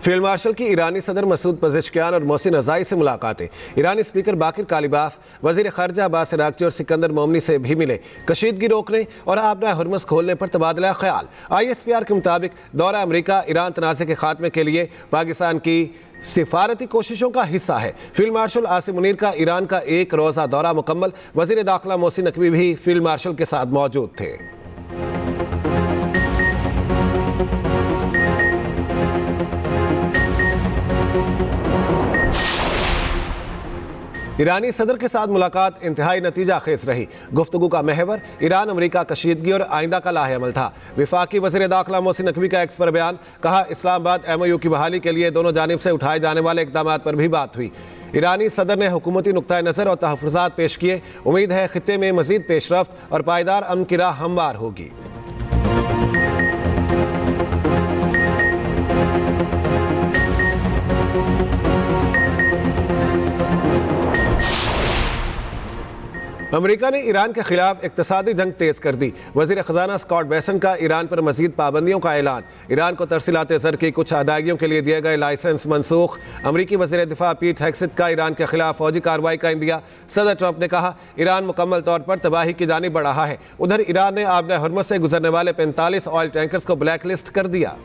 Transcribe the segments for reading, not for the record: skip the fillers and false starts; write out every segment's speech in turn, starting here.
Field marshal की ईरानी सदर मसूद पज़ेश्कियान और मोहसिन रज़ाई से मुलाकातें। ईरानी स्पीकर बाकिर कालिबाफ, वज़ीर ख़ारजा अब्बास अराग़ची और सिकंदर मोमनी से भी मिले। कशीदगी रोकने और आबना हुर्मुज़ खोलने पर तबादला ख्याल। ISPR के मुताबिक दौरा अमरीका ईरान तनाज़े के खात्मे के लिए पाकिस्तान की सिफारती कोशिशों का हिस्सा है। फील्ड मार्शल आसिम मुनीर का ईरान का एक रोज़ा दौरा मुकम्मल। वज़ीर दाखिला मोहसिन नकवी भी फील्ड मार्शल के साथ मौजूद थे। ईरानी सदर के साथ मुलाकात इंतहाई नतीजा खेज रही। गुफ्तगू का महवर ईरान अमरीका कशीदगी और आइंदा का लाहेअमल था। विफाकी वज़ीर दाखिला मोहसिन नकवी का एक्स पर बयान, कहा इस्लामाबाद MOU की बहाली के लिए दोनों जानिब से उठाए जाने वाले इक़दामात पर भी बात हुई। ईरानी सदर ने हुकूमती नुक्ता नज़र और तहफ़्फ़ुज़ात पेश किए। उम्मीद है खित्ते में मज़ीद पेशरफ्त और पायदार अमन की राह हमवार होगी। अमेरिका ने ईरान के खिलाफ इक़्तिसादी जंग तेज कर दी। वज़ीर ख़जाना स्कॉट बेसन का ईरान पर मज़ीद पाबंदियों का ऐलान। ईरान को तरसीलात ज़र की कुछ अदायगियों के लिए दिए गए लाइसेंस मनसूख। अमरीकी वज़ीर दिफा पीट हेग्सेथ का ईरान के खिलाफ फौजी कार्रवाई का इंदिया। सदर ट्रंप ने कहा ईरान मुकम्मल तौर पर तबाही की जानिब बढ़ रहा है। उधर ईरान ने आबना हुर्मुज़ से गुजरने वाले 45 ऑयल टैंकर्स को ब्लैक लिस्ट कर दिया।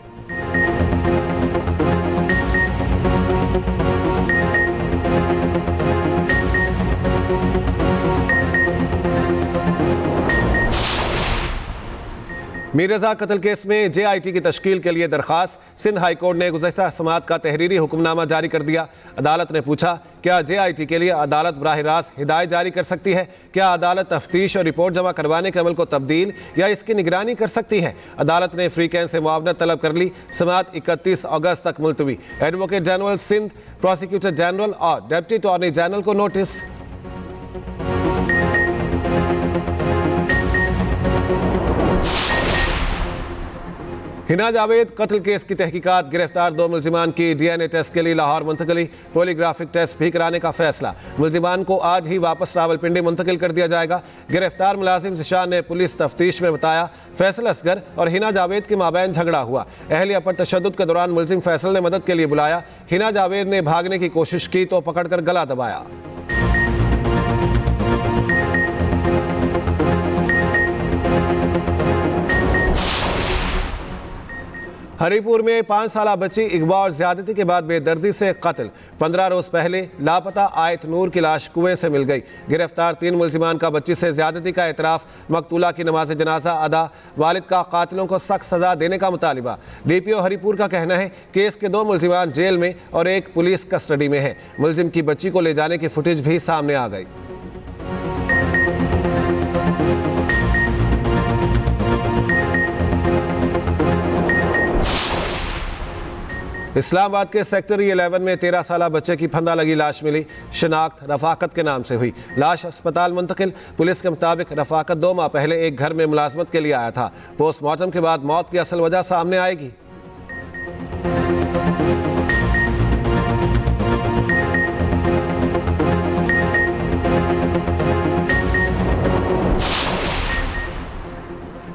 मीर रज़ा कत्ल केस में JIT की तश्कील के लिए दरख्वास्त। सिंध हाई कोर्ट ने गुज़श्ता समात का तहरीरी हुक्मनामा जारी कर दिया। अदालत ने पूछा, क्या JIT के लिए अदालत बराह रास्त हिदायत जारी कर सकती है? क्या अदालत तफ्तीश और रिपोर्ट जमा करवाने के अमल को तब्दील या इसकी निगरानी कर सकती है? अदालत ने फ्रीकैन से मुआवनत तलब कर ली। समात 31 अगस्त तक मुलतवी। Advocate general Sindh, prosecutor general और डिप्टी अटॉर्नी जनरल को नोटिस। हिना जावेद कत्ल केस की तहकीकात। गिरफ्तार 2 मुलजिमान की DNA टेस्ट के लिए लाहौर मुंतकली। पॉलीग्राफिक टेस्ट भी कराने का फैसला। मुलजिमान को आज ही वापस रावलपिंडी मुंतकिल कर दिया जाएगा। गिरफ्तार मुलाजिम ज़िशान ने पुलिस तफ्तीश में बताया, फैसल असगर और हिना जावेद के माबैन झगड़ा हुआ। अहलिया पर तशद्दुद के दौरान मुलजिम फैसल ने मदद के लिए बुलाया। हिना जावेद ने भागने की कोशिश की तो पकड़कर गला दबाया। हरीपुर में 5 साला बच्ची अगवा और ज्यादती के बाद बेदर्दी से कत्ल। 15 रोज पहले लापता आयत नूर की लाश कुएं से मिल गई। गिरफ्तार 3 मुलजिमान का बच्ची से ज्यादती का एतराफ। मकतूला की नमाज जनाजा अदा। वालिद का कातिलों को सख्त सजा देने का मुतालिबा। DPO हरीपुर का कहना है केस के 2 मुलजिमान जेल में और एक पुलिस कस्टडी में है। मुलजिम की बच्ची को ले जाने की फुटेज भी सामने आ गई। इस्लामाबाद के सेक्टर 11 में 13 साला बच्चे की फंदा लगी लाश मिली। शनाख्त रफाकत के नाम से हुई। लाश अस्पताल मुंतकिल। पुलिस के मुताबिक रफाकत 2 माह पहले एक घर में मुलाजमत के लिए आया था। पोस्टमार्टम के बाद मौत की असल वजह सामने आएगी।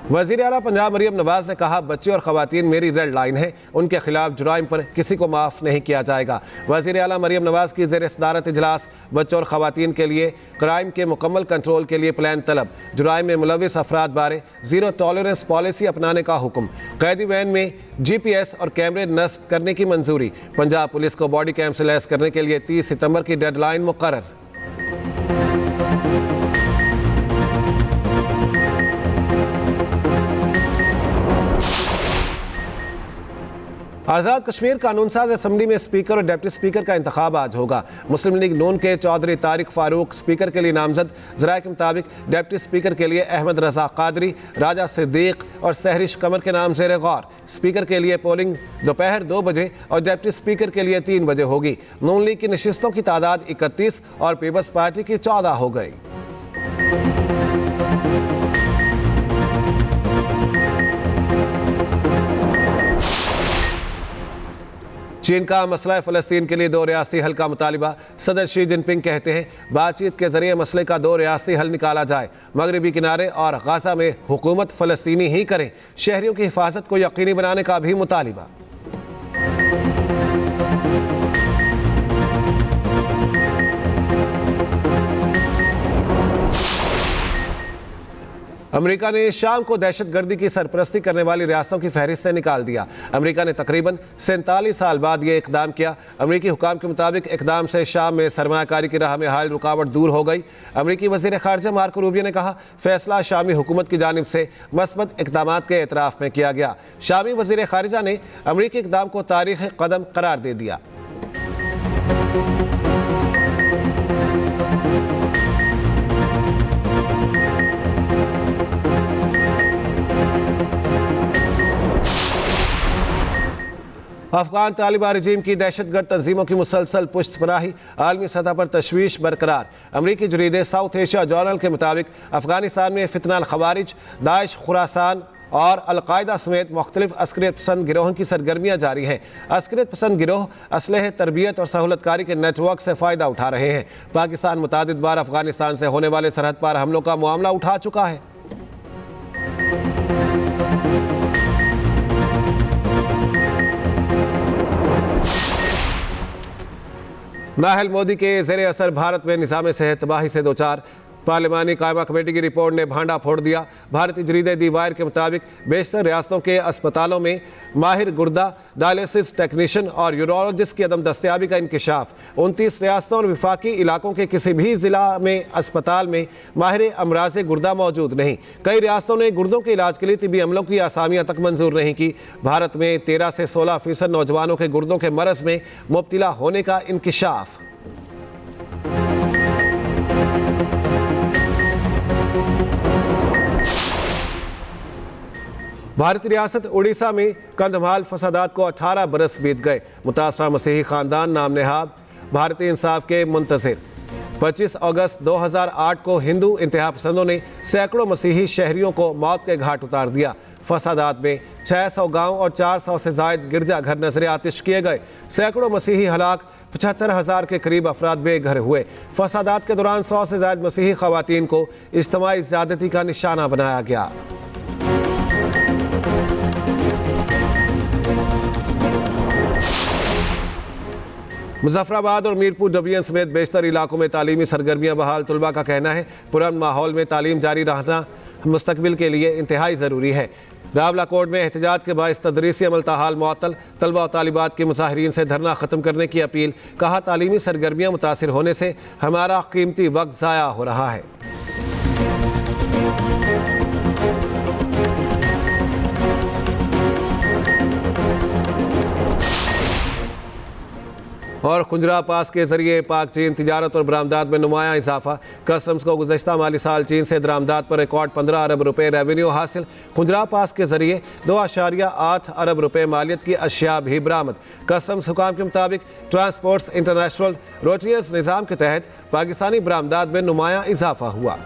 वज़ीर आला पंजाब मरियम नवाज ने कहा, बच्चे और ख़वातीन मेरी रेड लाइन है। उनके खिलाफ जुराइम पर किसी को माफ़ नहीं किया जाएगा। वज़ीर आला मरियम नवाज की ज़ेर सदारत इजलास। बच्चों और ख़वातीन के लिए क्राइम के मुकम्मल कंट्रोल के लिए प्लान तलब। जुराइम में मुलविस अफराद बारे ज़ीरो टॉलरेंस पॉलिसी अपनाने का हुक्म। कैदी वैन में GPS और कैमरे नस्ब करने की मंजूरी। पंजाब पुलिस को बॉडी कैम से लैस करने के लिए 30 सितंबर की डेडलाइन मुकर्रर। आज़ाद कश्मीर कानून साज असम्बली में स्पीकर और डिप्टी स्पीकर का इंतखाब आज होगा। मुस्लिम लीग नून के चौधरी तारिक फारूक स्पीकर के लिए नामजद। ज़राए के मुताबिक डिप्टी स्पीकर के लिए अहमद रज़ा कादरी, राजा सिद्दीक और सहरिश कमर के नाम ज़ेर गौर। स्पीकर के लिए पोलिंग दोपहर 2 बजे और डिप्टी स्पीकर के लिए 3 बजे होगी। नून लीग की नशिस्तों की तादाद 31 और पीपल्स पार्टी की 14 हो गई। चीन का मसला फ़लस्तीन के लिए 2 रियासती हल का मुतालिबा। सदर शी जिनपिंग कहते हैं बातचीत के जरिए मसले का 2 रियासती हल निकाला जाए। मगरबी किनारे और गाज़ा में हुकूमत फ़लस्तीनी ही करें। शहरियों की हिफाजत को यकीनी बनाने का भी मुतालिबा। अमेरिका ने शाम को दहशतगर्दी की सरपरस्ती करने वाली रियासतों की फहरिस्त से निकाल दिया। अमेरिका ने तकरीबन 47 साल बाद ये इकदाम किया। अमेरिकी हुकाम के मुताबिक इकदाम से शाम में सरमायाकारी की राह में हायल रुकावट दूर हो गई। अमेरिकी वज़ीर ख़ारिजा मार्को रूबियो ने कहा, फैसला शामी हुकूमत की जानिब से मस्बत इक़दामात के एतराफ़ में किया गया। शामी वज़ीर ख़ारिजा ने अमेरिकी इक़दाम को तारीख़ी कदम करार दे दिया। अफगान तालिबान रजीम की दहशतगर्द तंजीमों की मुसलसल पुष्टपनाही, आलमी सतह पर तशवीश बरकरार। अमरीकी जरीदे साउथ एशिया जर्नल के मुताबिक अफगानिस्तान में फितना खवारिज, दाइश, खुरासान और अलकायदा समेत मुख्तलिफ अस्करियत पसंद गिरोहों की सरगर्मियाँ जारी हैं। अस्करियत पसंद गिरोह असलहे, तरबियत और सहूलतकारी के नेटवर्क से फ़ायदा उठा रहे हैं। पाकिस्तान मुतादिद बार अफगानिस्तान से होने वाले सरहद पार हमलों का मामला उठा चुका है। नाहल मोदी के ज़ेरे असर भारत में निज़ाम सेहत तबाही से दोचार, पार्लिमानी कायमा कमेटी की रिपोर्ट ने भांडा फोड़ दिया। भारतीय जरीदे दी वायर के मुताबिक बेशतर रियासतों के अस्पतालों में माहिर गुर्दा, डायलिसिस टेक्नीशियन और यूरोलॉजिस्ट की अदम दस्तयाबी का इंकशाफ। 29 रियासतों और विफाकी इलाकों के किसी भी ज़िला में अस्पताल में माहिर अमराज़ गुर्दा मौजूद नहीं। कई रियासतों ने गुर्दों के इलाज के लिए तिबी अमलों की आसामियाँ तक मंजूर नहीं की। भारत में 13 से 16% नौजवानों के गुर्दों के मरज़ में मुब्तला होने का इंकशाफ। भारतीय रियासत उड़ीसा में कंधमाल फसादात को 18 बरस बीत गए। मुतासरा मसीही खानदान नाम नेहाद भारतीय इंसाफ के मुंतज़िर। 25 अगस्त 2008 को हिंदू इंतहा पसंदों ने सैकड़ों मसीही शहरियों को मौत के घाट उतार दिया। फसादात में 600 गांव और 400 से ज़ायद गिरजाघर नजर आतिश किए गए। सैकड़ों मसीही हलाक, 75,000 के करीब अफराद बेघर हुए। फसादात के दौरान 100 से ज़ायद मसीही ख़वातीन को इज्तिमाई ज़्यादती का निशाना बनाया गया। मुजफ्फराबाद और मीरपुर डिवीजन समेत बेशतर इलाकों में तालीमी सरगर्मियां बहाल। तलबा का कहना है पुरअमन माहौल में तालीम जारी रहना मुस्तकबिल के लिए इंतहाई ज़रूरी है। रावलाकोट में एहतजाज के बायस तदरीसी अमल ताहाल मुअत्तल। तलबा और तालिबात के मुजाहिरीन से धरना ख़त्म करने की अपील। कहा, तालीमी सरगर्मियां मुतासिर होने से हमारा कीमती वक्त ज़ाया हो रहा है। और खुंजरा पास के जरिए पाक चीन तिजारत और बरामदात में नुमायाँ इजाफा। कस्टम्स को गुज़श्ता माली साल चीन से दरामदात पर रिकॉर्ड 15 अरब रुपए रेवेन्यू हासिल। खुंजरा पास के जरिए 2.8 अरब रुपए मालियत की अशिया भी बरामद। कस्टम्स हुकाम के मुताबिक ट्रांसपोर्ट्स इंटरनेशनल रोटियर्स निज़ाम के तहत पाकिस्तानी बरामदात में नुमायाँ इजाफा हुआ।